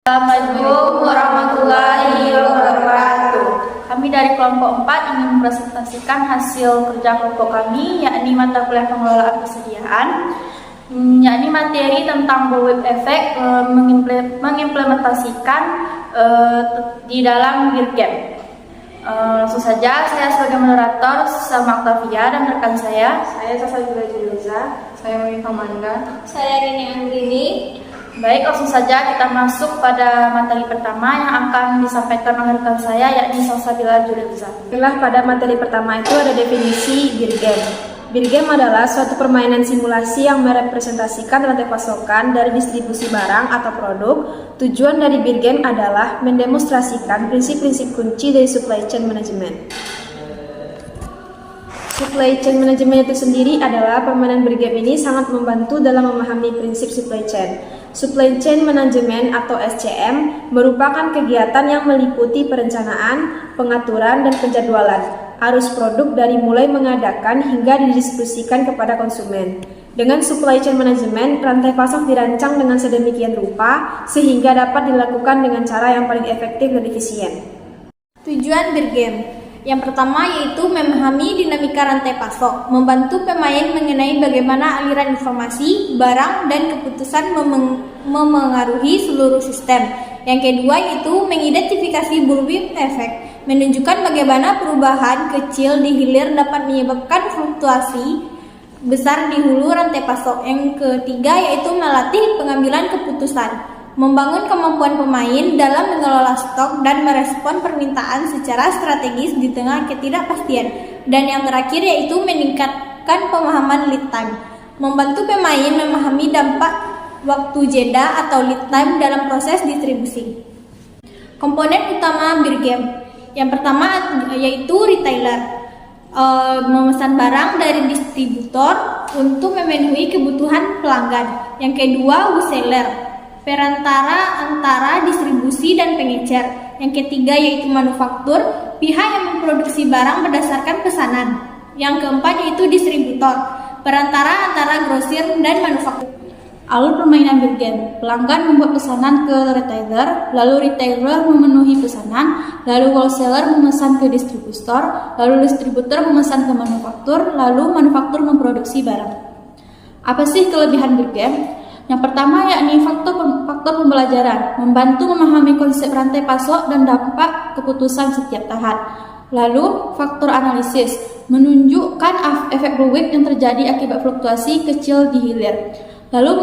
Assalamualaikum warahmatullahi wabarakatuh. Kami dari kelompok 4 ingin mempresentasikan hasil kerja kelompok kami, yakni mata kuliah pengelolaan persediaan, yakni materi tentang bullwhip effect mengimplementasikan di dalam BIRGAM. Langsung saja, saya sebagai moderator Salma Octavia dan rekan saya Sasabila Juliza, saya Monika Manda, saya Rini Angrini. Baik, langsung saja kita masuk pada materi pertama yang akan disampaikan oleh rekan saya, yakni Sasabila Juliza. Pada materi pertama itu ada definisi BIRGAM. BIRGAM adalah suatu permainan simulasi yang merepresentasikan rantai pasokan dari distribusi barang atau produk. Tujuan dari BIRGAM adalah mendemonstrasikan prinsip-prinsip kunci dari supply chain management. Supply chain management itu sendiri adalah permainan BIRGAM ini sangat membantu dalam memahami prinsip supply chain. Supply chain management atau SCM merupakan kegiatan yang meliputi perencanaan, pengaturan, dan penjadwalan arus produk dari mulai mengadakan hingga didistribusikan kepada konsumen. Dengan supply chain management, rantai pasok dirancang dengan sedemikian rupa sehingga dapat dilakukan dengan cara yang paling efektif dan efisien. Tujuan BIRGAM yang pertama yaitu memahami dinamika rantai pasok, membantu pemain mengenai bagaimana aliran informasi, barang, dan keputusan memengaruhi seluruh sistem. Yang kedua yaitu mengidentifikasi bullwhip effect, menunjukkan bagaimana perubahan kecil di hilir dapat menyebabkan fluktuasi besar di hulu rantai pasok. Yang ketiga yaitu melatih pengambilan keputusan, membangun kemampuan pemain dalam mengelola stok dan merespon permintaan secara strategis di tengah ketidakpastian. Dan yang terakhir yaitu meningkatkan pemahaman lead time, membantu pemain memahami dampak waktu jeda atau lead time dalam proses distribusi. Komponen utama BIRGAM yang pertama yaitu retailer, memesan barang dari distributor untuk memenuhi kebutuhan pelanggan. Yang kedua wholesaler, perantara antara distribusi dan pengecer. Yang ketiga yaitu manufaktur, pihak yang memproduksi barang berdasarkan pesanan. Yang keempat yaitu distributor, perantara antara grosir dan manufaktur. Alur permainan BIRGAM, pelanggan membuat pesanan ke retailer, lalu retailer memenuhi pesanan, lalu wholesaler memesan ke distributor, lalu distributor memesan ke manufaktur, lalu manufaktur memproduksi barang. Apa sih kelebihan BIRGAM? Yang pertama yakni faktor pembelajaran, membantu memahami konsep rantai pasok dan dampak keputusan setiap tahap. Lalu faktor analisis, menunjukkan efek bullwhip yang terjadi akibat fluktuasi kecil di hilir. Lalu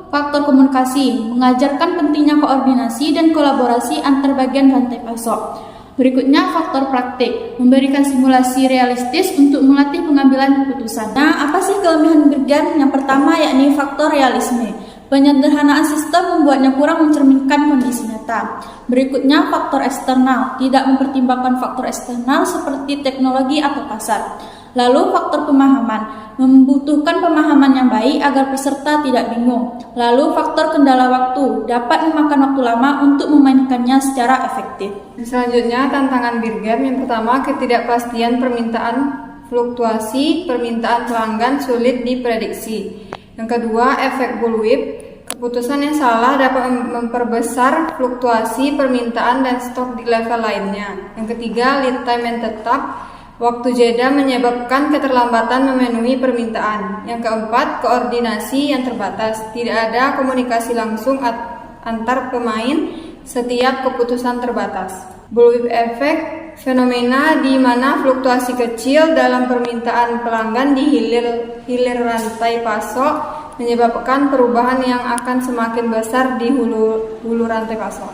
faktor komunikasi, mengajarkan pentingnya koordinasi dan kolaborasi antar bagian rantai pasok. Berikutnya faktor praktik, memberikan simulasi realistis untuk melatih pengambilan keputusan. Nah, apa sih kelebihan BIRGAM? Yang pertama yakni faktor realisme. Penyederhanaan sistem membuatnya kurang mencerminkan kondisi nyata. Berikutnya faktor eksternal, tidak mempertimbangkan faktor eksternal seperti teknologi atau pasar. Lalu faktor pemahaman, membutuhkan pemahaman yang baik agar peserta tidak bingung. Lalu faktor kendala waktu, dapat memakan waktu lama untuk memainkannya secara efektif. Selanjutnya tantangan BIRGAM yang pertama ketidakpastian permintaan, fluktuasi permintaan pelanggan sulit diprediksi. Yang kedua efek bullwhip, keputusan yang salah dapat memperbesar fluktuasi permintaan dan stok di level lainnya. Yang ketiga lead time yang tetap, waktu jeda menyebabkan keterlambatan memenuhi permintaan. Yang keempat, koordinasi yang terbatas. Tidak ada komunikasi langsung antar pemain setiap keputusan terbatas. Bullwhip effect, fenomena di mana fluktuasi kecil dalam permintaan pelanggan di hilir rantai pasok menyebabkan perubahan yang akan semakin besar di hulu rantai pasok.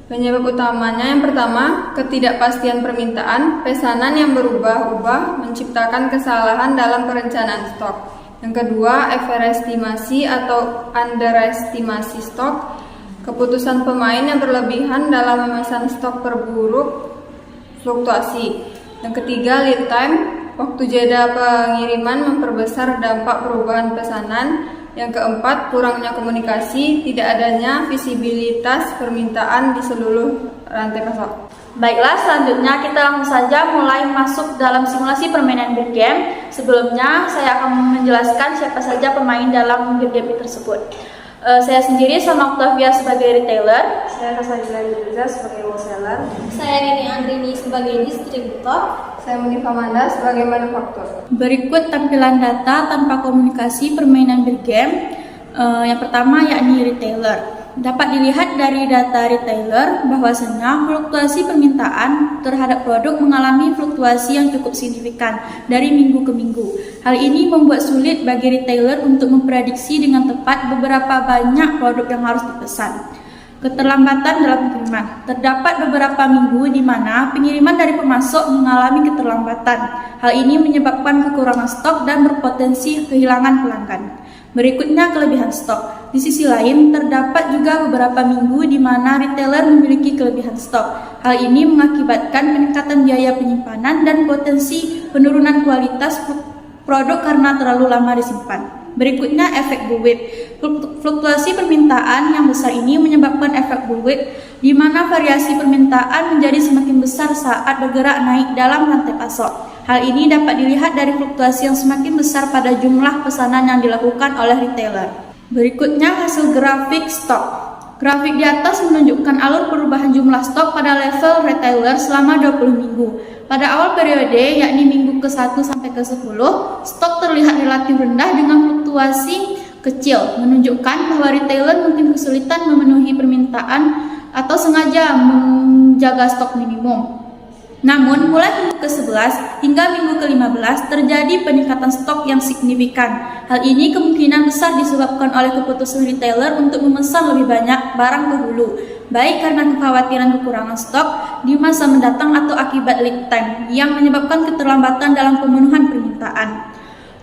Penyebab utamanya yang pertama, ketidakpastian permintaan, pesanan yang berubah-ubah menciptakan kesalahan dalam perencanaan stok. Yang kedua, overestimasi atau underestimasi stok, keputusan pemain yang berlebihan dalam memesan stok perburuk fluktuasi. Yang ketiga, lead time, waktu jeda pengiriman memperbesar dampak perubahan pesanan. Yang keempat, kurangnya komunikasi, tidak adanya visibilitas permintaan di seluruh rantai pasok. Baiklah, selanjutnya kita langsung saja mulai masuk dalam simulasi permainan BIRGAM. Sebelumnya, saya akan menjelaskan siapa saja pemain dalam BIRGAM tersebut. Saya sendiri Salma Octavia sebagai retailer, Saya Rosalila Yudhiza sebagai wholesaler. Saya Nini Andrini sebagai distributor. Saya Munifa Manda sebagai manufaktur. Berikut tampilan data tanpa komunikasi permainan bir game. Yang pertama yakni retailer. Dapat dilihat dari data retailer bahwasanya fluktuasi permintaan terhadap produk mengalami fluktuasi yang cukup signifikan dari minggu ke minggu. Hal ini membuat sulit bagi retailer untuk memprediksi dengan tepat beberapa banyak produk yang harus dipesan. Keterlambatan dalam pengiriman. Terdapat beberapa minggu di mana pengiriman dari pemasok mengalami keterlambatan. Hal ini menyebabkan kekurangan stok dan berpotensi kehilangan pelanggan. Berikutnya kelebihan stok. Di sisi lain, terdapat juga beberapa minggu di mana retailer memiliki kelebihan stok. Hal ini mengakibatkan peningkatan biaya penyimpanan dan potensi penurunan kualitas produk karena terlalu lama disimpan. Berikutnya efek bullwhip. Fluktuasi permintaan yang besar ini menyebabkan efek bullwhip di mana variasi permintaan menjadi semakin besar saat bergerak naik dalam rantai pasok. Hal ini dapat dilihat dari fluktuasi yang semakin besar pada jumlah pesanan yang dilakukan oleh retailer. Berikutnya hasil grafik stok. Grafik di atas menunjukkan alur perubahan jumlah stok pada level retailer selama 20 minggu. Pada awal periode, yakni minggu ke-1 sampai ke-10, stok terlihat relatif rendah dengan fluktuasi kecil, menunjukkan bahwa retailer mungkin kesulitan memenuhi permintaan atau sengaja menjaga stok minimum. Namun, mulai minggu ke-11 hingga minggu ke-15 terjadi peningkatan stok yang signifikan. Hal ini kemungkinan besar disebabkan oleh keputusan retailer untuk memesan lebih banyak barang dahulu, baik karena kekhawatiran kekurangan stok di masa mendatang atau akibat lead time yang menyebabkan keterlambatan dalam pemenuhan permintaan.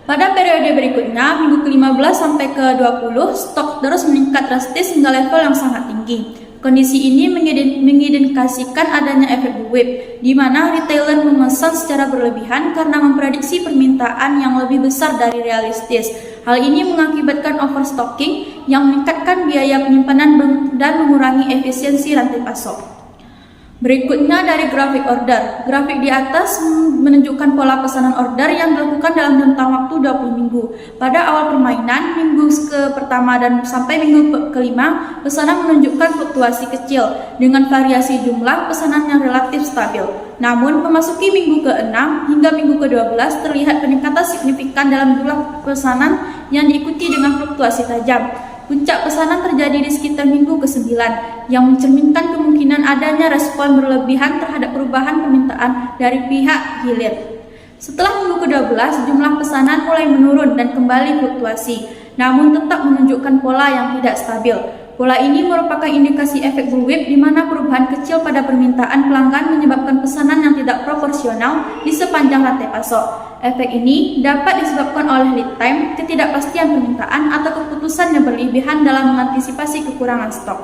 Pada periode berikutnya, minggu ke-15 sampai ke-20, stok terus meningkat drastis hingga level yang sangat tinggi. Kondisi ini mengindikasikan adanya efek bullwhip, di mana retailer memesan secara berlebihan karena memprediksi permintaan yang lebih besar dari realistis. Hal ini mengakibatkan overstocking yang meningkatkan biaya penyimpanan dan mengurangi efisiensi rantai pasok. Berikutnya dari grafik order. Grafik di atas menunjukkan pola pesanan order yang dilakukan dalam rentang waktu 20 minggu. Pada awal permainan, minggu pertama dan sampai minggu kelima, pesanan menunjukkan fluktuasi kecil dengan variasi jumlah pesanan yang relatif stabil. Namun, memasuki minggu ke-6 hingga minggu ke-12 terlihat peningkatan signifikan dalam jumlah pesanan yang diikuti dengan fluktuasi tajam. Puncak pesanan terjadi di sekitar minggu ke-9 yang mencerminkan kemungkinan adanya respon berlebihan terhadap perubahan permintaan dari pihak hilir. Setelah minggu ke-12, jumlah pesanan mulai menurun dan kembali fluktuasi, namun tetap menunjukkan pola yang tidak stabil. Pola ini merupakan indikasi efek bullwhip di mana perubahan kecil pada permintaan pelanggan menyebabkan pesanan yang tidak proporsional di sepanjang rantai pasok. Efek ini dapat disebabkan oleh lead time, ketidakpastian permintaan, atau keputusan yang berlebihan dalam mengantisipasi kekurangan stok.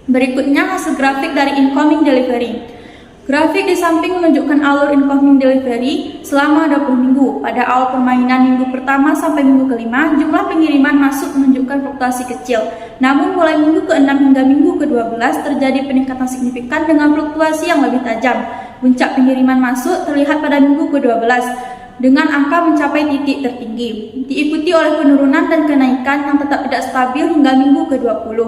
Berikutnya hasil grafik dari incoming delivery. Grafik di samping menunjukkan alur incoming delivery selama 20 minggu. Pada awal permainan minggu pertama sampai minggu ke-5, jumlah pengiriman masuk menunjukkan fluktuasi kecil. Namun mulai minggu ke-6 hingga minggu ke-12 terjadi peningkatan signifikan dengan fluktuasi yang lebih tajam. Puncak pengiriman masuk terlihat pada minggu ke-12 dengan angka mencapai titik tertinggi, diikuti oleh penurunan dan kenaikan yang tetap tidak stabil hingga minggu ke-20.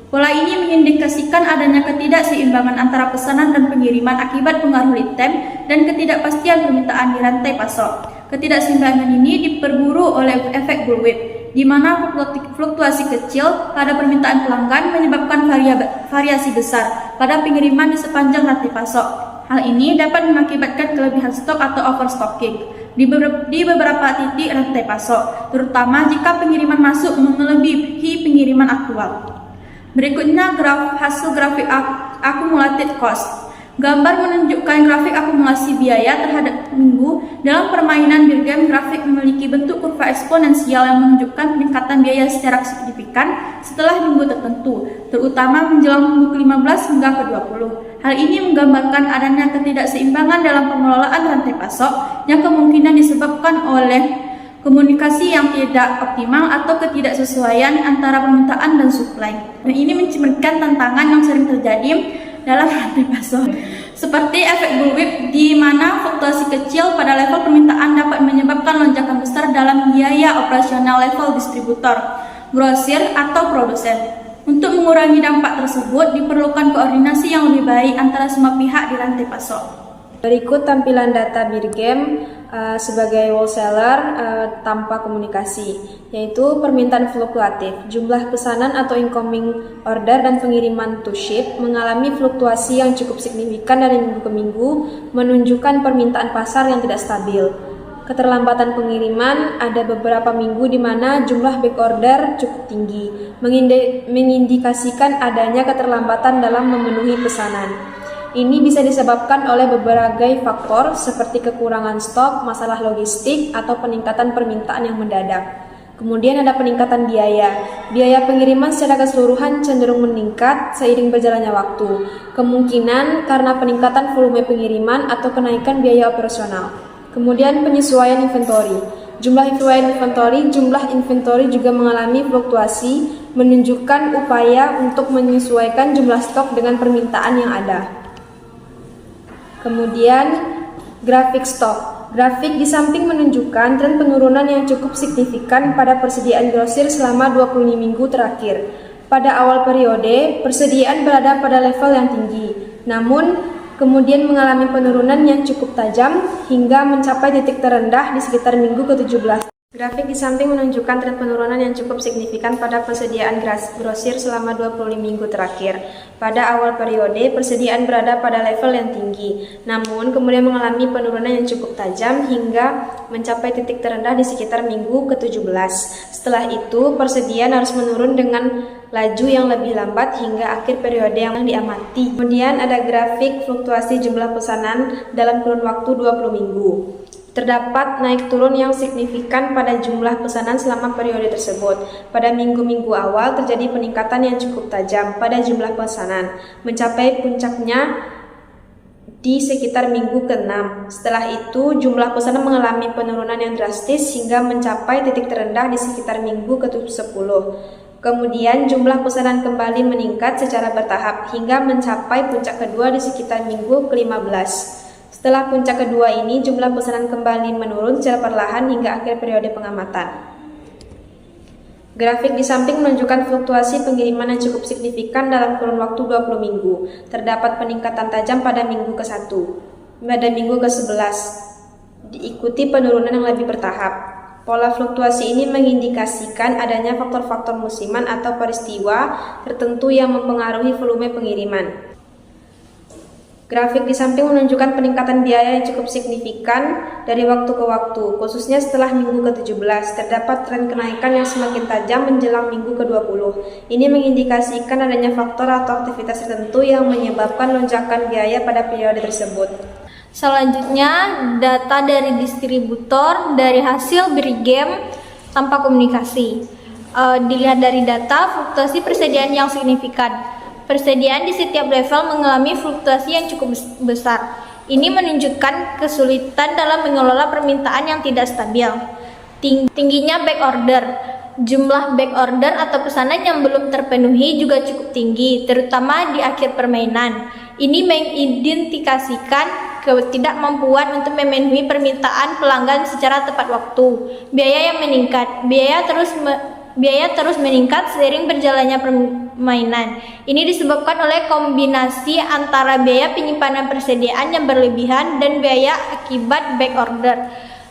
Pola ini mengindikasikan adanya ketidakseimbangan antara pesanan dan pengiriman akibat pengaruh lead time dan ketidakpastian permintaan di rantai pasok. Ketidakseimbangan ini diperburuk oleh efek bullwhip, di mana fluktuasi kecil pada permintaan pelanggan menyebabkan variasi besar pada pengiriman di sepanjang rantai pasok. Hal ini dapat mengakibatkan kelebihan stok atau overstocking di beberapa titik rantai pasok, terutama jika pengiriman masuk melebihi pengiriman aktual. Berikutnya hasil grafik accumulated cost. Gambar menunjukkan grafik akumulasi biaya terhadap minggu. Dalam permainan bir game, grafik memiliki bentuk kurva eksponensial yang menunjukkan peningkatan biaya secara signifikan setelah minggu tertentu, terutama menjelang minggu ke-15 hingga ke-20. Hal ini menggambarkan adanya ketidakseimbangan dalam pengelolaan rantai pasok yang kemungkinan disebabkan oleh komunikasi yang tidak optimal atau ketidaksesuaian antara permintaan dan supply. Dan ini mencerminkan tantangan yang sering terjadi dalam rantai pasok, seperti efek bullwhip di mana fluktuasi kecil pada level permintaan dapat menyebabkan lonjakan besar dalam biaya operasional level distributor, grosir, atau produsen. Untuk mengurangi dampak tersebut, diperlukan koordinasi yang lebih baik antara semua pihak di rantai pasok. Berikut tampilan data Birgem sebagai wholesaler tanpa komunikasi, yaitu permintaan fluktuatif. Jumlah pesanan atau incoming order dan pengiriman to ship mengalami fluktuasi yang cukup signifikan dari minggu ke minggu, menunjukkan permintaan pasar yang tidak stabil. Keterlambatan pengiriman, ada beberapa minggu di mana jumlah back order cukup tinggi, mengindikasikan adanya keterlambatan dalam memenuhi pesanan. Ini bisa disebabkan oleh berbagai faktor seperti kekurangan stok, masalah logistik, atau peningkatan permintaan yang mendadak. Kemudian ada peningkatan biaya. Biaya pengiriman secara keseluruhan cenderung meningkat seiring berjalannya waktu. Kemungkinan karena peningkatan volume pengiriman atau kenaikan biaya operasional. Kemudian penyesuaian inventory. Jumlah inventory juga mengalami fluktuasi, menunjukkan upaya untuk menyesuaikan jumlah stok dengan permintaan yang ada. Kemudian grafik stok. Grafik di samping menunjukkan tren penurunan yang cukup signifikan pada persediaan grosir selama 25 minggu terakhir. Pada awal periode, persediaan berada pada level yang tinggi, namun kemudian mengalami penurunan yang cukup tajam hingga mencapai titik terendah di sekitar minggu ke-17. Grafik di samping menunjukkan tren penurunan yang cukup signifikan pada persediaan grosir selama 25 minggu terakhir. Pada awal periode, persediaan berada pada level yang tinggi, namun kemudian mengalami penurunan yang cukup tajam hingga mencapai titik terendah di sekitar minggu ke-17. Setelah itu, persediaan harus menurun dengan laju yang lebih lambat hingga akhir periode yang diamati. Kemudian ada grafik fluktuasi jumlah pesanan dalam kurun waktu 20 minggu. Terdapat naik turun yang signifikan pada jumlah pesanan selama periode tersebut. Pada minggu-minggu awal terjadi peningkatan yang cukup tajam pada jumlah pesanan, mencapai puncaknya di sekitar minggu ke-6. Setelah itu, jumlah pesanan mengalami penurunan yang drastis hingga mencapai titik terendah di sekitar minggu ke-10. Kemudian jumlah pesanan kembali meningkat secara bertahap hingga mencapai puncak kedua di sekitar minggu ke-15. Setelah puncak kedua ini, jumlah pesanan kembali menurun secara perlahan hingga akhir periode pengamatan. Grafik di samping menunjukkan fluktuasi pengiriman yang cukup signifikan dalam kurun waktu 20 minggu. Terdapat peningkatan tajam pada minggu ke-1, pada minggu ke-11, diikuti penurunan yang lebih bertahap. Pola fluktuasi ini mengindikasikan adanya faktor-faktor musiman atau peristiwa tertentu yang mempengaruhi volume pengiriman. Grafik di samping menunjukkan peningkatan biaya yang cukup signifikan dari waktu ke waktu, khususnya setelah minggu ke-17. Terdapat tren kenaikan yang semakin tajam menjelang minggu ke-20. Ini mengindikasikan adanya faktor atau aktivitas tertentu yang menyebabkan lonjakan biaya pada periode tersebut. Selanjutnya, data dari distributor dari hasil Birgem tanpa komunikasi. Dilihat dari data, fluktuasi persediaan yang signifikan. Persediaan di setiap level mengalami fluktuasi yang cukup besar. Ini menunjukkan kesulitan dalam mengelola permintaan yang tidak stabil. Tingginya back order. Jumlah back order atau pesanan yang belum terpenuhi juga cukup tinggi, terutama di akhir permainan. Ini mengindikasikan ketidakmampuan untuk memenuhi permintaan pelanggan secara tepat waktu. Biaya yang meningkat. Biaya terus meningkat seiring berjalannya permainan. Ini disebabkan oleh kombinasi antara biaya penyimpanan persediaan yang berlebihan dan biaya akibat back order.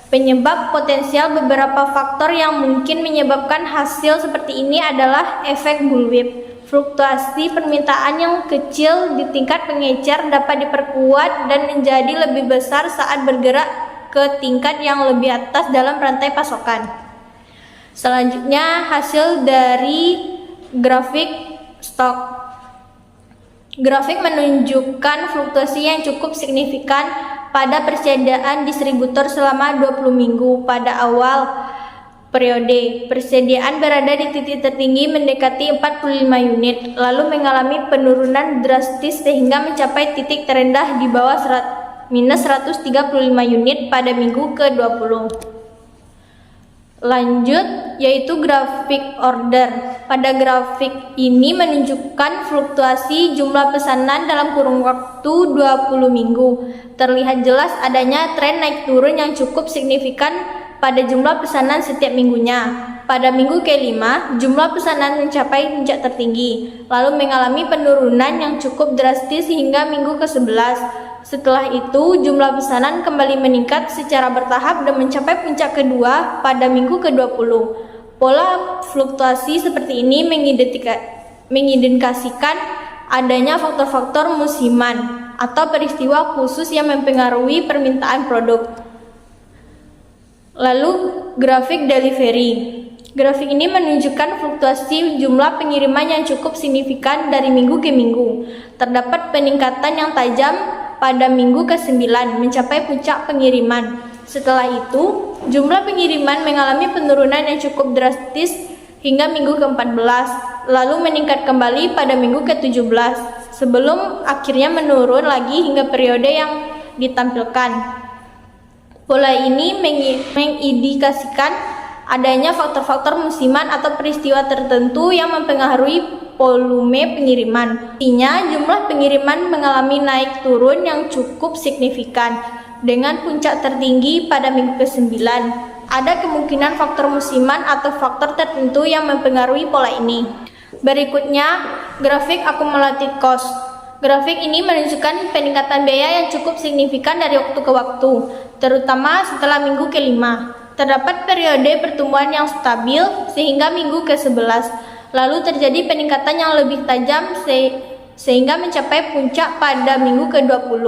Penyebab potensial beberapa faktor yang mungkin menyebabkan hasil seperti ini adalah efek bullwhip. Fluktuasi permintaan yang kecil di tingkat pengecer dapat diperkuat dan menjadi lebih besar saat bergerak ke tingkat yang lebih atas dalam rantai pasokan. Selanjutnya, hasil dari grafik stok. Grafik menunjukkan fluktuasi yang cukup signifikan pada persediaan distributor selama 20 minggu. Pada awal periode, persediaan berada di titik tertinggi mendekati 45 unit, lalu mengalami penurunan drastis sehingga mencapai titik terendah di bawah minus 135 unit pada minggu ke-20. Lanjut, yaitu grafik order. Pada grafik ini menunjukkan fluktuasi jumlah pesanan dalam kurun waktu 20 minggu. Terlihat jelas adanya tren naik turun yang cukup signifikan pada jumlah pesanan setiap minggunya. Pada minggu ke-5, jumlah pesanan mencapai puncak tertinggi, lalu mengalami penurunan yang cukup drastis hingga minggu ke-11. Setelah itu, jumlah pesanan kembali meningkat secara bertahap dan mencapai puncak kedua pada minggu ke-20. Pola fluktuasi seperti ini mengindikasikan adanya faktor-faktor musiman atau peristiwa khusus yang mempengaruhi permintaan produk. Lalu, grafik delivery. Grafik ini menunjukkan fluktuasi jumlah pengiriman yang cukup signifikan dari minggu ke minggu. Terdapat peningkatan yang tajam pada minggu ke-9 mencapai puncak pengiriman. Setelah itu, jumlah pengiriman mengalami penurunan yang cukup drastis hingga minggu ke-14, lalu meningkat kembali pada minggu ke-17, sebelum akhirnya menurun lagi hingga periode yang ditampilkan. Pola ini mengindikasikan adanya faktor-faktor musiman atau peristiwa tertentu yang mempengaruhi volume pengiriman. Artinya, jumlah pengiriman mengalami naik turun yang cukup signifikan dengan puncak tertinggi pada minggu ke-9. Ada kemungkinan faktor musiman atau faktor tertentu yang mempengaruhi pola ini. Berikutnya, grafik akumulatif cost. Grafik ini menunjukkan peningkatan biaya yang cukup signifikan dari waktu ke waktu, terutama setelah minggu ke-5. Terdapat periode pertumbuhan yang stabil sehingga minggu ke-11, lalu terjadi peningkatan yang lebih tajam sehingga mencapai puncak pada minggu ke-20.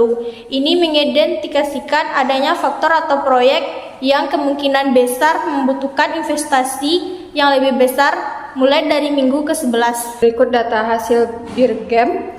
Ini mengidentifikasikan adanya faktor atau proyek yang kemungkinan besar membutuhkan investasi yang lebih besar mulai dari minggu ke-11. Berikut data hasil Birgem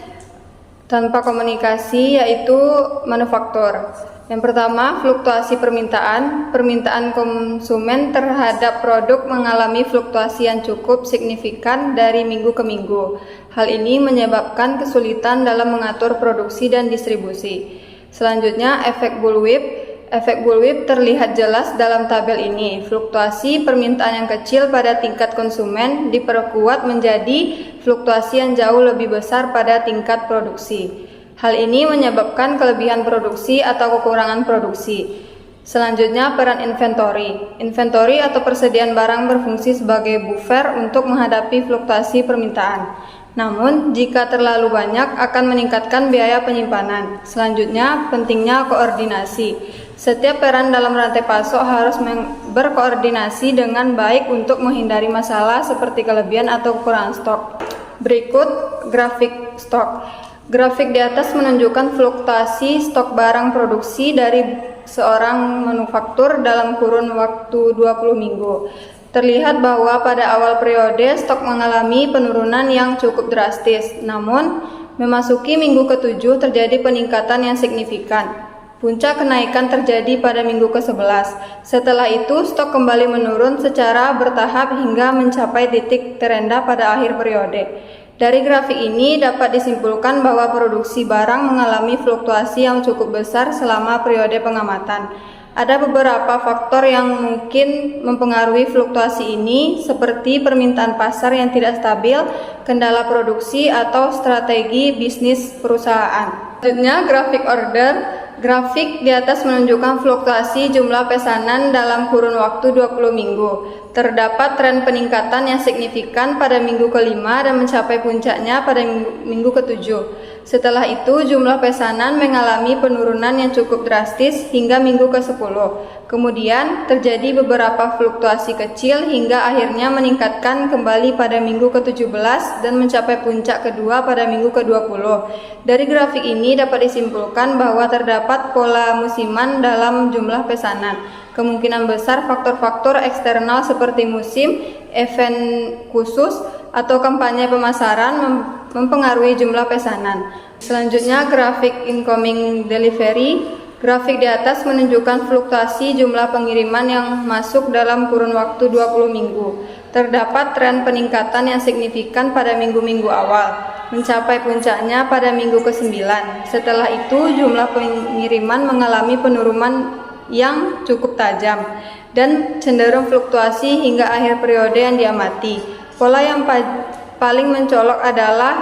tanpa komunikasi, yaitu manufaktur. Yang pertama, fluktuasi permintaan. Permintaan konsumen terhadap produk mengalami fluktuasi yang cukup signifikan dari minggu ke minggu. Hal ini menyebabkan kesulitan dalam mengatur produksi dan distribusi. Selanjutnya, efek bullwhip. Efek bullwhip terlihat jelas dalam tabel ini. Fluktuasi permintaan yang kecil pada tingkat konsumen diperkuat menjadi fluktuasi yang jauh lebih besar pada tingkat produksi. Hal ini menyebabkan kelebihan produksi atau kekurangan produksi. Selanjutnya, peran inventory. Inventory atau persediaan barang berfungsi sebagai buffer untuk menghadapi fluktuasi permintaan. Namun, jika terlalu banyak akan meningkatkan biaya penyimpanan. Selanjutnya, pentingnya koordinasi. Setiap peran dalam rantai pasok harus berkoordinasi dengan baik untuk menghindari masalah seperti kelebihan atau kekurangan stok. Berikut grafik stok. Grafik di atas menunjukkan fluktuasi stok barang produksi dari seorang manufaktur dalam kurun waktu 20 minggu. Terlihat bahwa pada awal periode stok mengalami penurunan yang cukup drastis. Namun, memasuki minggu ke-7 terjadi peningkatan yang signifikan. Puncak kenaikan terjadi pada minggu ke-11. Setelah itu, stok kembali menurun secara bertahap hingga mencapai titik terendah pada akhir periode. Dari grafik ini dapat disimpulkan bahwa produksi barang mengalami fluktuasi yang cukup besar selama periode pengamatan. Ada beberapa faktor yang mungkin mempengaruhi fluktuasi ini, seperti permintaan pasar yang tidak stabil, kendala produksi, atau strategi bisnis perusahaan. Selanjutnya, grafik order. Grafik di atas menunjukkan fluktuasi jumlah pesanan dalam kurun waktu 20 minggu. Terdapat tren peningkatan yang signifikan pada minggu ke-5 dan mencapai puncaknya pada minggu ke-7. Setelah itu, jumlah pesanan mengalami penurunan yang cukup drastis hingga minggu ke-10. Kemudian, terjadi beberapa fluktuasi kecil hingga akhirnya meningkatkan kembali pada minggu ke-17 dan mencapai puncak kedua pada minggu ke-20. Dari grafik ini dapat disimpulkan bahwa terdapat pola musiman dalam jumlah pesanan. Kemungkinan besar faktor-faktor eksternal seperti musim, event khusus, atau kampanye pemasaran mempengaruhi jumlah pesanan. Selanjutnya, grafik incoming delivery. Grafik di atas menunjukkan fluktuasi jumlah pengiriman yang masuk dalam kurun waktu 20 minggu. Terdapat tren peningkatan yang signifikan pada minggu-minggu awal, mencapai puncaknya pada minggu ke-9. Setelah itu, jumlah pengiriman mengalami penurunan yang cukup tajam dan cenderung fluktuasi hingga akhir periode yang diamati. Pola yang paling mencolok adalah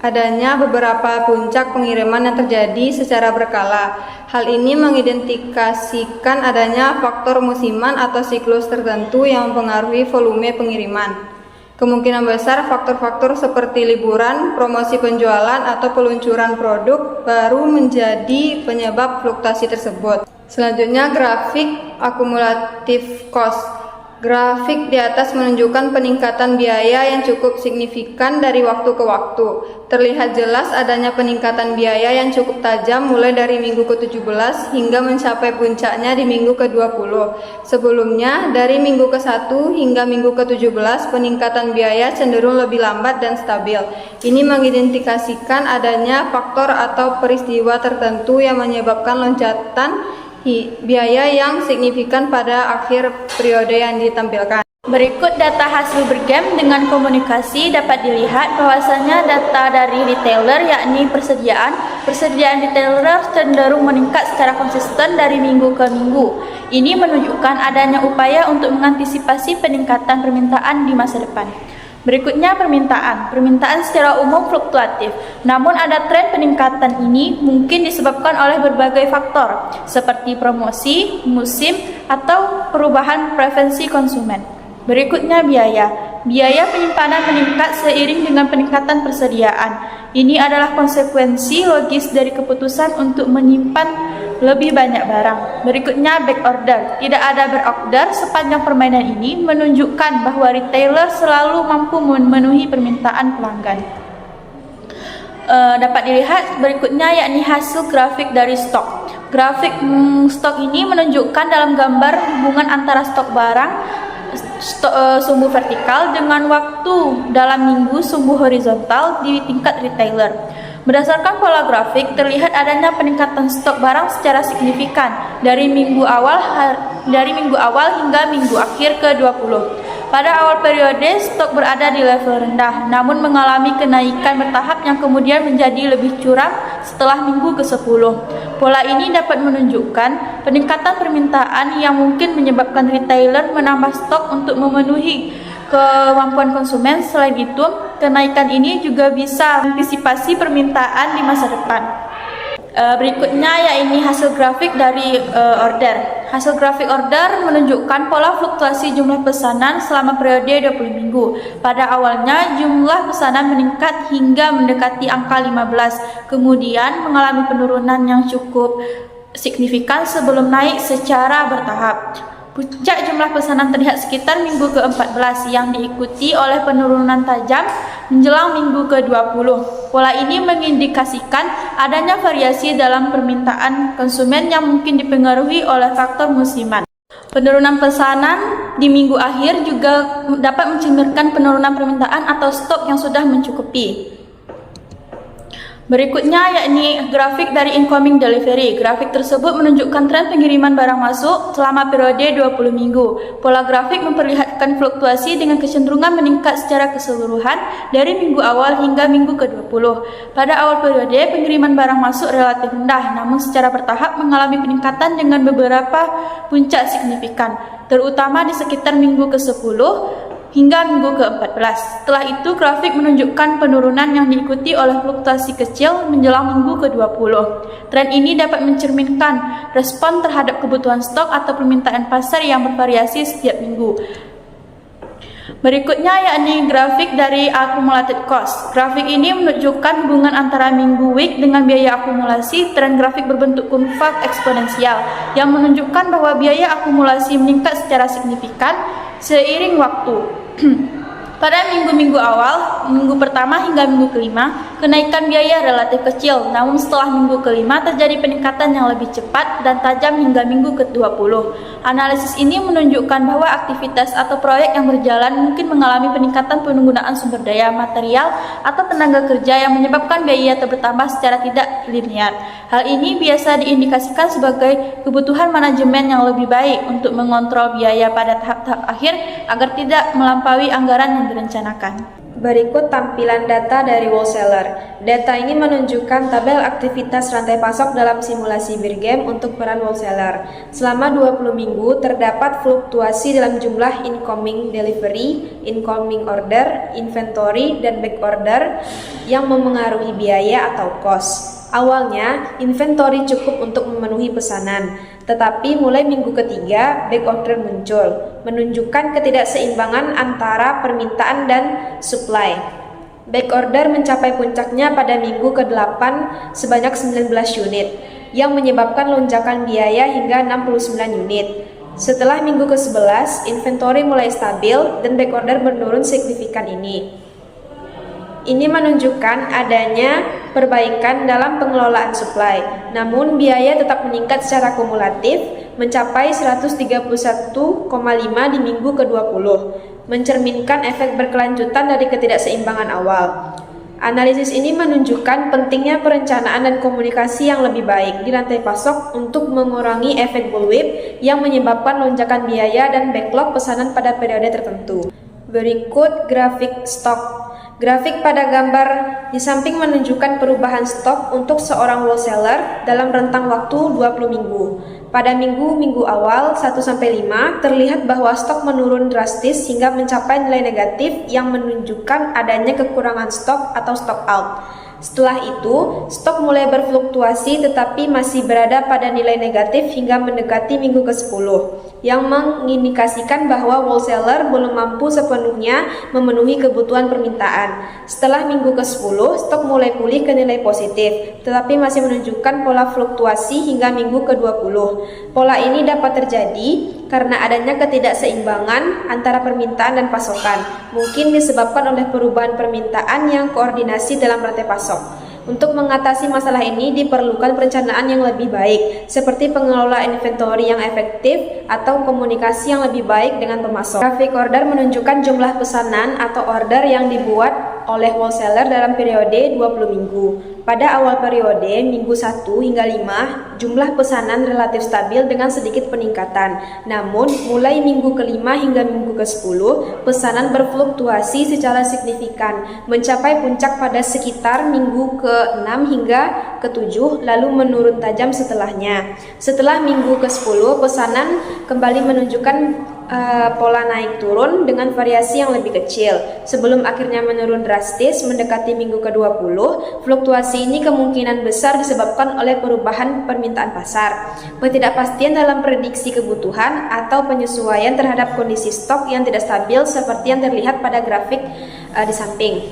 adanya beberapa puncak pengiriman yang terjadi secara berkala. Hal ini mengidentifikasikan adanya faktor musiman atau siklus tertentu yang mempengaruhi volume pengiriman. Kemungkinan besar faktor-faktor seperti liburan, promosi penjualan, atau peluncuran produk baru menjadi penyebab fluktuasi tersebut. Selanjutnya, grafik akumulatif cost. Grafik di atas menunjukkan peningkatan biaya yang cukup signifikan dari waktu ke waktu. Terlihat jelas adanya peningkatan biaya yang cukup tajam mulai dari minggu ke-17 hingga mencapai puncaknya di minggu ke-20. Sebelumnya, dari minggu ke-1 hingga minggu ke-17, peningkatan biaya cenderung lebih lambat dan stabil. Ini mengidentifikasikan adanya faktor atau peristiwa tertentu yang menyebabkan loncatan biaya yang signifikan pada akhir periode yang ditampilkan. Berikut data hasil bergame dengan komunikasi. Dapat dilihat bahwasanya data dari retailer yakni persediaan retailer cenderung meningkat secara konsisten dari minggu ke minggu. Ini menunjukkan adanya upaya untuk mengantisipasi peningkatan permintaan di masa depan. Berikutnya permintaan. Permintaan secara umum fluktuatif, namun ada tren peningkatan ini mungkin disebabkan oleh berbagai faktor seperti promosi, musim, atau perubahan preferensi konsumen. Berikutnya biaya. Biaya penyimpanan meningkat seiring dengan peningkatan persediaan. Ini adalah konsekuensi logis dari keputusan untuk menyimpan lebih banyak barang. Berikutnya back order. Tidak ada berorder sepanjang permainan ini menunjukkan bahwa retailer selalu mampu memenuhi permintaan pelanggan. Dapat dilihat berikutnya yakni hasil grafik dari stok. Grafik stok ini menunjukkan dalam gambar hubungan antara stok barang sumbu vertikal dengan waktu dalam minggu sumbu horizontal di tingkat retailer. Berdasarkan pola grafik, terlihat adanya peningkatan stok barang secara signifikan dari minggu awal hingga minggu akhir ke-20. Pada awal periode, stok berada di level rendah, namun mengalami kenaikan bertahap yang kemudian menjadi lebih curam setelah minggu ke-10. Pola ini dapat menunjukkan peningkatan permintaan yang mungkin menyebabkan retailer menambah stok untuk memenuhi kemampuan konsumen. Selain itu, kenaikan ini juga bisa mengantisipasi permintaan di masa depan. Berikutnya yakni hasil grafik dari order. Hasil grafik order menunjukkan pola fluktuasi jumlah pesanan selama periode 20 minggu. Pada awalnya jumlah pesanan meningkat hingga mendekati angka 15, kemudian mengalami penurunan yang cukup signifikan sebelum naik secara bertahap. Puncak jumlah pesanan terlihat sekitar minggu ke-14 yang diikuti oleh penurunan tajam menjelang minggu ke-20. Pola ini mengindikasikan adanya variasi dalam permintaan konsumen yang mungkin dipengaruhi oleh faktor musiman. Penurunan pesanan di minggu akhir juga dapat mencerminkan penurunan permintaan atau stok yang sudah mencukupi. Berikutnya yakni grafik dari incoming delivery. Grafik tersebut menunjukkan tren pengiriman barang masuk selama periode 20 minggu. Pola grafik memperlihatkan fluktuasi dengan kecenderungan meningkat secara keseluruhan dari minggu awal hingga minggu ke-20. Pada awal periode, pengiriman barang masuk relatif rendah, namun secara bertahap mengalami peningkatan dengan beberapa puncak signifikan, terutama di sekitar minggu ke-10 hingga minggu ke-14. Setelah itu, grafik menunjukkan penurunan yang diikuti oleh fluktuasi kecil menjelang minggu ke-20. Tren ini dapat mencerminkan respon terhadap kebutuhan stok atau permintaan pasar yang bervariasi setiap minggu. Berikutnya yakni grafik dari accumulated cost. Grafik ini menunjukkan hubungan antara minggu week dengan biaya akumulasi. Tren grafik berbentuk kurva eksponensial yang menunjukkan bahwa biaya akumulasi meningkat secara signifikan seiring waktu. Pada minggu-minggu awal, minggu pertama hingga minggu kelima, kenaikan biaya relatif kecil, namun setelah minggu kelima terjadi peningkatan yang lebih cepat dan tajam hingga minggu ke-20. Analisis ini menunjukkan bahwa aktivitas atau proyek yang berjalan mungkin mengalami peningkatan penggunaan sumber daya, material, atau tenaga kerja yang menyebabkan biaya bertambah secara tidak linear. Hal ini biasa diindikasikan sebagai kebutuhan manajemen yang lebih baik untuk mengontrol biaya pada tahap-tahap akhir agar tidak melampaui anggaran yang direncanakan. Berikut tampilan data dari wholesaler. Data ini menunjukkan tabel aktivitas rantai pasok dalam simulasi Birgem untuk peran wholesaler. Selama 20 minggu terdapat fluktuasi dalam jumlah incoming delivery, incoming order, inventory, dan back order yang memengaruhi biaya atau cost. Awalnya, inventory cukup untuk memenuhi pesanan, tetapi mulai minggu ketiga, back order muncul, menunjukkan ketidakseimbangan antara permintaan dan supply. Back order mencapai puncaknya pada minggu ke-8 sebanyak 19 unit, yang menyebabkan lonjakan biaya hingga 69 unit. Setelah minggu ke-11, inventory mulai stabil dan back order menurun signifikan ini. Ini menunjukkan adanya perbaikan dalam pengelolaan supply, namun biaya tetap meningkat secara kumulatif mencapai 131,5 di minggu ke-20, mencerminkan efek berkelanjutan dari ketidakseimbangan awal. Analisis ini menunjukkan pentingnya perencanaan dan komunikasi yang lebih baik di rantai pasok untuk mengurangi efek bullwhip yang menyebabkan lonjakan biaya dan backlog pesanan pada periode tertentu. Berikut grafik stok. Grafik pada gambar di samping menunjukkan perubahan stok untuk seorang wholesaler dalam rentang waktu 20 minggu. Pada minggu-minggu awal 1-5 terlihat bahwa stok menurun drastis hingga mencapai nilai negatif yang menunjukkan adanya kekurangan stok atau stock out. Setelah itu, stok mulai berfluktuasi tetapi masih berada pada nilai negatif hingga mendekati minggu ke-10, yang mengindikasikan bahwa wholesaler belum mampu sepenuhnya memenuhi kebutuhan permintaan. Setelah minggu ke-10, stok mulai pulih ke nilai positif, tetapi masih menunjukkan pola fluktuasi hingga minggu ke-20. Pola ini dapat terjadi karena adanya ketidakseimbangan antara permintaan dan pasokan, mungkin disebabkan oleh perubahan permintaan yang koordinasi dalam rantai pasok. Untuk mengatasi masalah ini diperlukan perencanaan yang lebih baik, seperti pengelolaan inventory yang efektif atau komunikasi yang lebih baik dengan pemasok. Grafik order menunjukkan jumlah pesanan atau order yang dibuat oleh wholesaler dalam periode 20 minggu. Pada awal periode, minggu 1 hingga 5, jumlah pesanan relatif stabil dengan sedikit peningkatan. Namun, mulai minggu ke-5 hingga minggu ke-10, pesanan berfluktuasi secara signifikan, mencapai puncak pada sekitar minggu ke-6 hingga ke-7, lalu menurun tajam setelahnya. Setelah minggu ke-10, pesanan kembali menunjukkan pola naik turun dengan variasi yang lebih kecil, sebelum akhirnya menurun drastis mendekati minggu ke-20. Fluktuasi ini kemungkinan besar disebabkan oleh perubahan permintaan pasar, ketidakpastian dalam prediksi kebutuhan, atau penyesuaian terhadap kondisi stok yang tidak stabil seperti yang terlihat pada grafik di samping.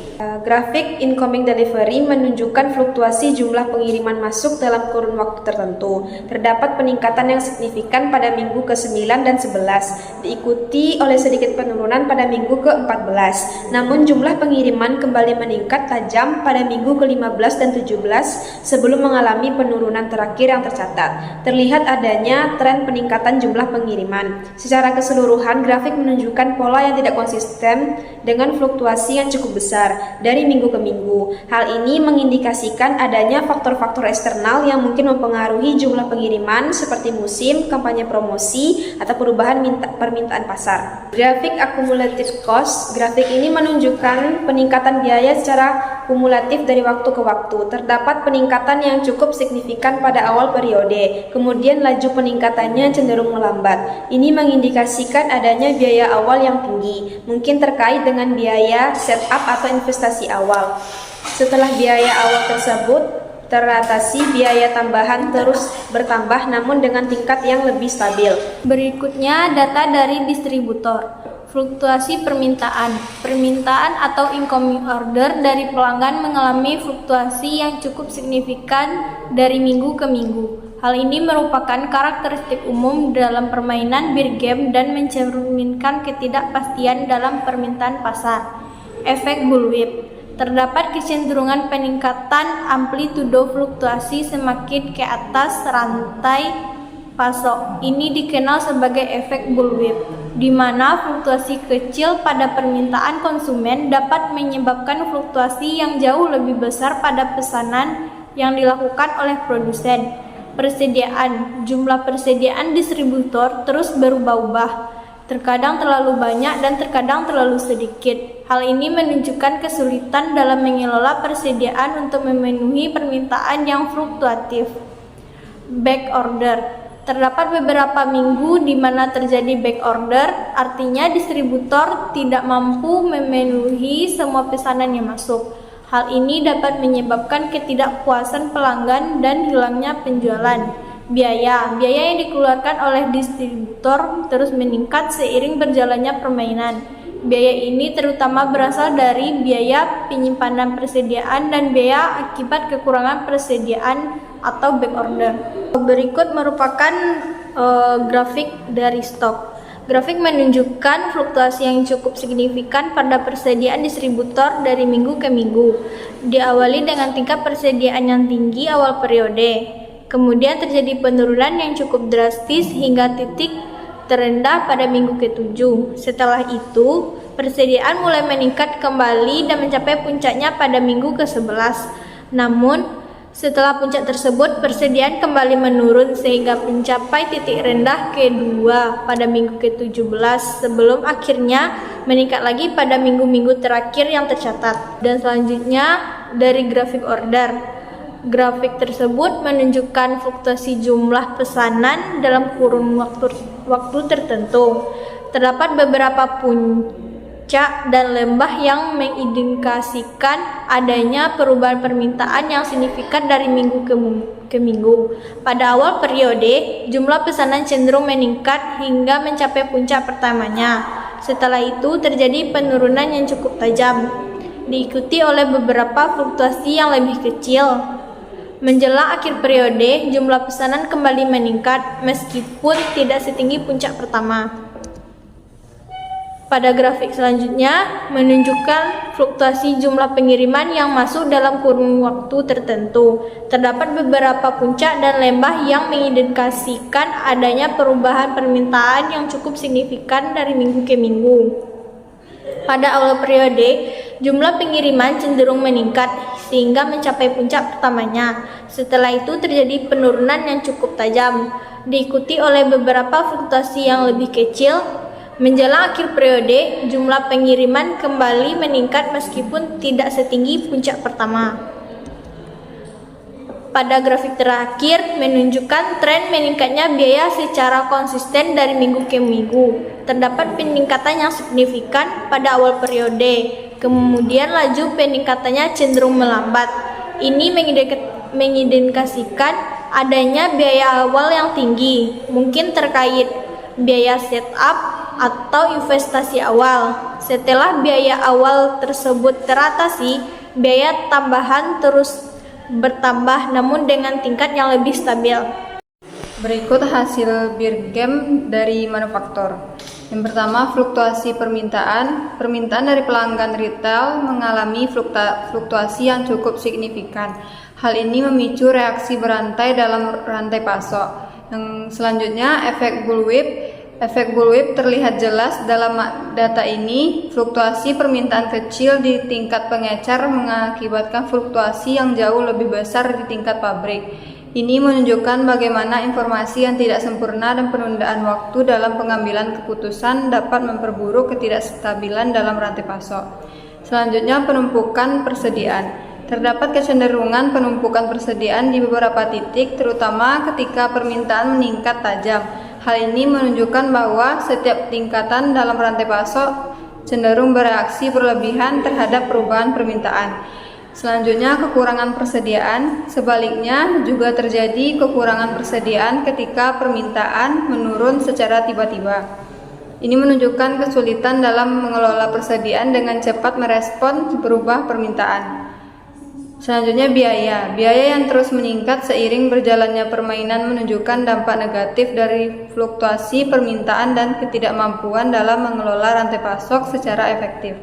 Grafik incoming delivery menunjukkan fluktuasi jumlah pengiriman masuk dalam kurun waktu tertentu. Terdapat peningkatan yang signifikan pada minggu ke-9 dan 11, diikuti oleh sedikit penurunan pada minggu ke-14. Namun jumlah pengiriman kembali meningkat tajam pada minggu ke-15 dan 17 sebelum mengalami penurunan terakhir yang tercatat. Terlihat adanya tren peningkatan jumlah pengiriman. Secara keseluruhan, grafik menunjukkan pola yang tidak konsisten dengan fluktuasi yang cukup besar dari minggu ke minggu. Hal ini mengindikasikan adanya faktor-faktor eksternal yang mungkin mempengaruhi jumlah pengiriman seperti musim, kampanye promosi, atau perubahan permintaan pasar. Grafik accumulative cost. Grafik ini menunjukkan peningkatan biaya secara kumulatif dari waktu ke waktu. Terdapat peningkatan yang cukup signifikan pada awal periode, kemudian laju peningkatannya cenderung melambat. Ini mengindikasikan adanya biaya awal yang tinggi, mungkin terkait dengan biaya setup atau investasi awal. Setelah biaya awal tersebut teratasi, biaya tambahan terus bertambah namun dengan tingkat yang lebih stabil. Berikutnya data dari distributor. Fluktuasi permintaan. Permintaan atau incoming order dari pelanggan mengalami fluktuasi yang cukup signifikan dari minggu ke minggu. Hal ini merupakan karakteristik umum dalam permainan Birgem dan mencerminkan ketidakpastian dalam permintaan pasar. Efek bullwhip. Terdapat kecenderungan peningkatan amplitudo fluktuasi semakin ke atas rantai pasok. Ini dikenal sebagai efek bullwhip, di mana fluktuasi kecil pada permintaan konsumen dapat menyebabkan fluktuasi yang jauh lebih besar pada pesanan yang dilakukan oleh produsen. Persediaan. Jumlah persediaan distributor terus berubah-ubah, terkadang terlalu banyak dan terkadang terlalu sedikit. Hal ini menunjukkan kesulitan dalam mengelola persediaan untuk memenuhi permintaan yang fluktuatif. Back order. Terdapat beberapa minggu di mana terjadi back order, artinya distributor tidak mampu memenuhi semua pesanan yang masuk. Hal ini dapat menyebabkan ketidakpuasan pelanggan dan hilangnya penjualan. Biaya yang dikeluarkan oleh distributor terus meningkat seiring berjalannya permainan. Biaya ini terutama berasal dari biaya penyimpanan persediaan dan biaya akibat kekurangan persediaan atau back order. Berikut merupakan grafik dari stok. Grafik menunjukkan fluktuasi yang cukup signifikan pada persediaan distributor dari minggu ke minggu. Diawali dengan tingkat persediaan yang tinggi awal periode. Kemudian terjadi penurunan yang cukup drastis hingga titik terendah pada minggu ke-7. Setelah itu, persediaan mulai meningkat kembali dan mencapai puncaknya pada minggu ke-11. Namun, setelah puncak tersebut, persediaan kembali menurun sehingga mencapai titik rendah kedua pada minggu ke-17 sebelum akhirnya meningkat lagi pada minggu-minggu terakhir yang tercatat. Dan selanjutnya dari grafik order. Grafik tersebut menunjukkan fluktuasi jumlah pesanan dalam kurun waktu tertentu. Terdapat beberapa puncak dan lembah yang mengindikasikan adanya perubahan permintaan yang signifikan dari minggu ke minggu. Pada awal periode, jumlah pesanan cenderung meningkat hingga mencapai puncak pertamanya. Setelah itu terjadi penurunan yang cukup tajam, diikuti oleh beberapa fluktuasi yang lebih kecil. Menjelang akhir periode, jumlah pesanan kembali meningkat meskipun tidak setinggi puncak pertama. Pada grafik selanjutnya menunjukkan fluktuasi jumlah pengiriman yang masuk dalam kurun waktu tertentu. Terdapat beberapa puncak dan lembah yang mengindikasikan adanya perubahan permintaan yang cukup signifikan dari minggu ke minggu. Pada awal periode, jumlah pengiriman cenderung meningkat sehingga mencapai puncak pertamanya. Setelah itu terjadi penurunan yang cukup tajam, diikuti oleh beberapa fluktuasi yang lebih kecil. Menjelang akhir periode, jumlah pengiriman kembali meningkat meskipun tidak setinggi puncak pertama. Pada grafik terakhir menunjukkan tren meningkatnya biaya secara konsisten dari minggu ke minggu. Terdapat peningkatan yang signifikan pada awal periode, kemudian laju peningkatannya cenderung melambat. Ini mengindikasikan adanya biaya awal yang tinggi, mungkin terkait biaya setup atau investasi awal. Setelah biaya awal tersebut teratasi, biaya tambahan terus bertambah namun dengan tingkat yang lebih stabil. Berikut hasil beer game dari manufaktur. Yang pertama, fluktuasi permintaan. Permintaan dari pelanggan retail mengalami fluktuasi yang cukup signifikan. Hal ini memicu reaksi berantai dalam rantai pasok. Yang selanjutnya, efek bullwhip. Efek bullwhip terlihat jelas dalam data ini. Fluktuasi permintaan kecil di tingkat pengecer mengakibatkan fluktuasi yang jauh lebih besar di tingkat pabrik. Ini menunjukkan bagaimana informasi yang tidak sempurna dan penundaan waktu dalam pengambilan keputusan dapat memperburuk ketidakstabilan dalam rantai pasok. Selanjutnya, penumpukan persediaan. Terdapat kecenderungan penumpukan persediaan di beberapa titik, terutama ketika permintaan meningkat tajam. Hal ini menunjukkan bahwa setiap tingkatan dalam rantai pasok cenderung bereaksi berlebihan terhadap perubahan permintaan. Selanjutnya, kekurangan persediaan. Sebaliknya, juga terjadi kekurangan persediaan ketika permintaan menurun secara tiba-tiba. Ini menunjukkan kesulitan dalam mengelola persediaan dengan cepat merespons berubah permintaan. Selanjutnya, biaya. Biaya yang terus meningkat seiring berjalannya permainan menunjukkan dampak negatif dari fluktuasi permintaan dan ketidakmampuan dalam mengelola rantai pasok secara efektif.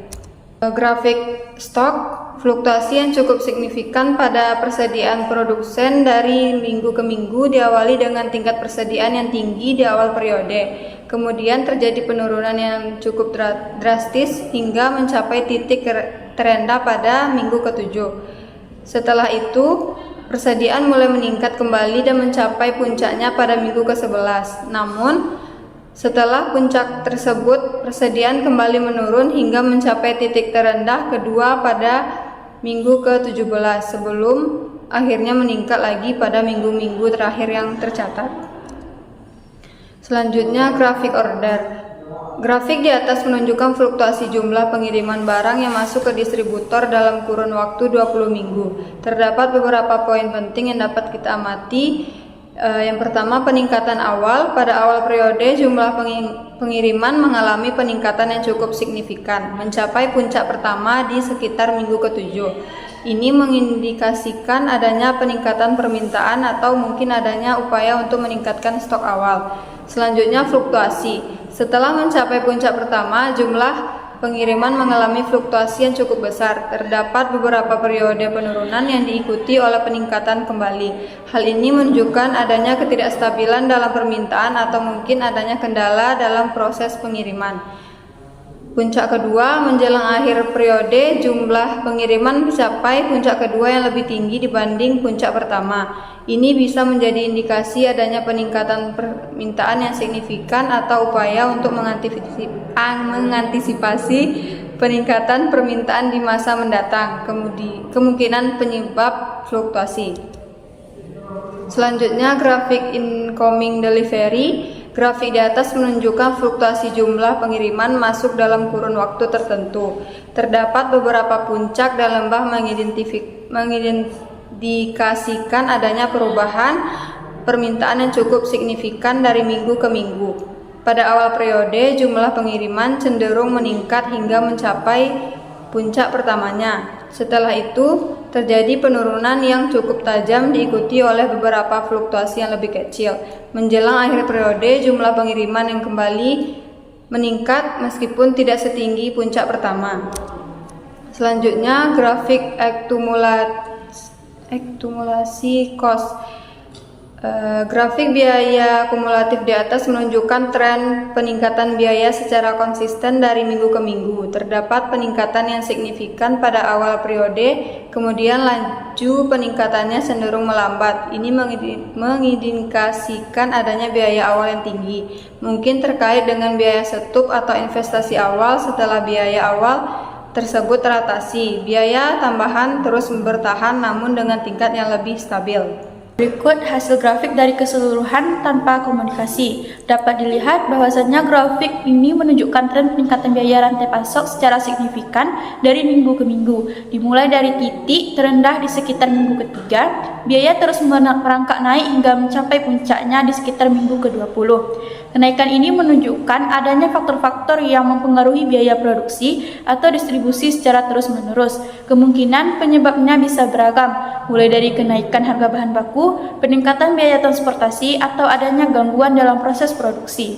Grafik stok. Fluktuasi yang cukup signifikan pada persediaan produsen dari minggu ke minggu diawali dengan tingkat persediaan yang tinggi di awal periode. Kemudian terjadi penurunan yang cukup drastis hingga mencapai titik terendah pada minggu ke-7. Setelah itu, persediaan mulai meningkat kembali dan mencapai puncaknya pada minggu ke-11. Namun, Setelah puncak tersebut, persediaan kembali menurun hingga mencapai titik terendah kedua pada minggu ke-17 sebelum akhirnya meningkat lagi pada minggu-minggu terakhir yang tercatat. Selanjutnya, grafik order. Grafik di atas menunjukkan fluktuasi jumlah pengiriman barang yang masuk ke distributor dalam kurun waktu 20 minggu. Terdapat beberapa poin penting yang dapat kita amati. Yang pertama, peningkatan awal. Pada awal periode, jumlah pengiriman mengalami peningkatan yang cukup signifikan, mencapai puncak pertama di sekitar minggu ke-7. Ini mengindikasikan adanya peningkatan permintaan atau mungkin adanya upaya untuk meningkatkan stok awal. Selanjutnya, fluktuasi. Setelah mencapai puncak pertama, jumlah pengiriman mengalami fluktuasi yang cukup besar. Terdapat beberapa periode penurunan yang diikuti oleh peningkatan kembali. Hal ini menunjukkan adanya ketidakstabilan dalam permintaan atau mungkin adanya kendala dalam proses pengiriman. Puncak kedua, menjelang akhir periode, jumlah pengiriman mencapai puncak kedua yang lebih tinggi dibanding puncak pertama. Ini bisa menjadi indikasi adanya peningkatan permintaan yang signifikan atau upaya untuk mengantisipasi peningkatan permintaan di masa mendatang, kemungkinan penyebab fluktuasi. Selanjutnya, grafik incoming delivery. Grafik di atas menunjukkan fluktuasi jumlah pengiriman masuk dalam kurun waktu tertentu. Terdapat beberapa puncak dan lembah mengindikasikan adanya perubahan permintaan yang cukup signifikan dari minggu ke minggu. Pada awal periode, jumlah pengiriman cenderung meningkat hingga mencapai puncak pertamanya. Setelah itu, terjadi penurunan yang cukup tajam diikuti oleh beberapa fluktuasi yang lebih kecil. Menjelang akhir periode, jumlah pengiriman yang kembali meningkat meskipun tidak setinggi puncak pertama. Selanjutnya, grafik akumulasi cost. Grafik biaya kumulatif di atas menunjukkan tren peningkatan biaya secara konsisten dari minggu ke minggu. Terdapat peningkatan yang signifikan pada awal periode, kemudian laju peningkatannya cenderung melambat. Ini mengindikasikan adanya biaya awal yang tinggi, mungkin terkait dengan biaya setup atau investasi awal. Setelah biaya awal tersebut teratasi, biaya tambahan terus bertahan namun dengan tingkat yang lebih stabil. Berikut hasil grafik dari keseluruhan tanpa komunikasi. Dapat dilihat bahwasannya grafik ini menunjukkan tren peningkatan biaya rantai pasok secara signifikan dari minggu ke minggu. Dimulai dari titik terendah di sekitar minggu ketiga, biaya terus merangkak naik hingga mencapai puncaknya di sekitar minggu ke-20. Kenaikan ini menunjukkan adanya faktor-faktor yang mempengaruhi biaya produksi atau distribusi secara terus-menerus. Kemungkinan penyebabnya bisa beragam, mulai dari kenaikan harga bahan baku, peningkatan biaya transportasi, atau adanya gangguan dalam proses produksi.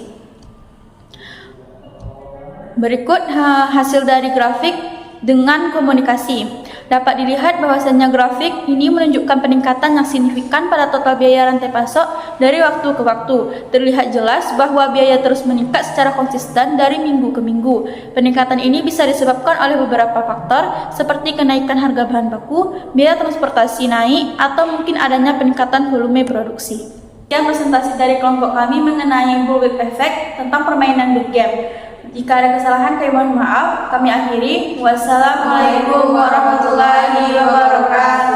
Berikut hasil dari grafik dengan komunikasi. Dapat dilihat bahwasannya grafik ini menunjukkan peningkatan yang signifikan pada total biaya rantai pasok dari waktu ke waktu. Terlihat jelas bahwa biaya terus meningkat secara konsisten dari minggu ke minggu. Peningkatan ini bisa disebabkan oleh beberapa faktor seperti kenaikan harga bahan baku, biaya transportasi naik, atau mungkin adanya peningkatan volume produksi. Sekian presentasi dari kelompok kami mengenai bullwhip effect tentang permainan board game. Jika ada kesalahan, kami mohon maaf. Kami akhiri. Wassalamualaikum warahmatullahi wabarakatuh.